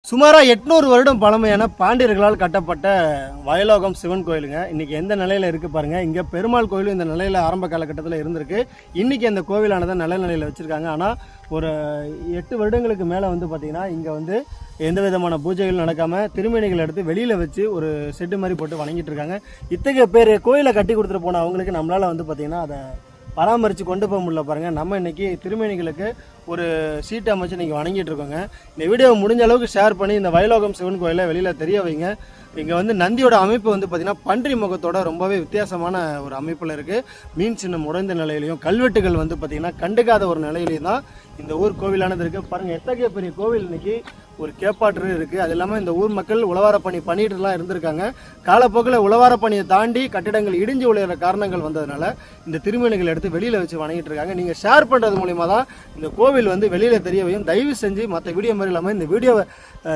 சுமாராக 800 வருடம் பழமையான பாண்டியர்களால் கட்டப்பட்ட வயலோகம் சிவன் கோயிலுங்க. இன்றைக்கி எந்த நிலையில் இருக்குது பாருங்கள். இங்கே பெருமாள் கோயிலும் இந்த நிலையில் ஆரம்ப காலகட்டத்தில் இருந்திருக்கு. இன்றைக்கி அந்த கோவிலானதை நல்ல நிலையில் வச்சுருக்காங்க. ஆனால் ஒரு 8 வருடங்களுக்கு மேலே வந்து பார்த்திங்கன்னா இங்கே வந்து எந்த விதமான பூஜைகள் நடக்காமல் திருமேனிகள் எடுத்து வெளியில் வச்சு ஒரு செட்டு மாதிரி போட்டு வணங்கிட்டு இருக்காங்க. இத்தகைய பேர் கோயிலை கட்டி கொடுத்துட்டு போன அவங்களுக்கு நம்மளால் வந்து பார்த்திங்கன்னா அதை பராமரித்து கொண்டு போக முடியல பாருங்கள். நம்ம இன்றைக்கி திருமேனிகளுக்கு ஒரு சீட்டை அமைச்சு இன்றைக்கி வணங்கிட்டு இருக்கோங்க. இந்த வீடியோவை முடிஞ்ச அளவுக்கு ஷேர் பண்ணி இந்த வயலோகம் சிவன் கோயிலை வெளியில் தெரிய வைங்க. இங்கே வந்து நந்தியோட அமைப்பு வந்து பார்த்திங்கன்னா பன்றி முகத்தோட ரொம்பவே வித்தியாசமான ஒரு அமைப்பில் இருக்குது. மீன் சின்னம் உடைந்த நிலையிலையும் கல்வெட்டுகள் வந்து பார்த்திங்கன்னா கண்டுக்காத ஒரு நிலையிலையும் தான் இந்த ஊர் கோவிலானது இருக்குது. பாருங்கள் எத்தகைய பெரிய கோவில் இன்றைக்கி ஒரு கேப்பாற்று இருக்குது. அது இல்லாமல் இந்த ஊர் மக்கள் உழவார பணி பண்ணிட்டுலாம் இருந்திருக்காங்க. காலப்போக்கில் உழவார பணியை தாண்டி கட்டிடங்கள் இடிஞ்சு விளையிற காரணங்கள் வந்ததுனால இந்த திருமேனிகள் எடுத்து வெளியில் வச்சு வணங்கிட்டு இருக்காங்க. நீங்கள் ஷேர் பண்ணுறது மூலிமா தான் இந்த கோவில் வந்து வெளியில் தெரிய வையும். தயவு செஞ்சு மற்ற வீடியோ மாதிரி இல்லாமல் இந்த வீடியோவை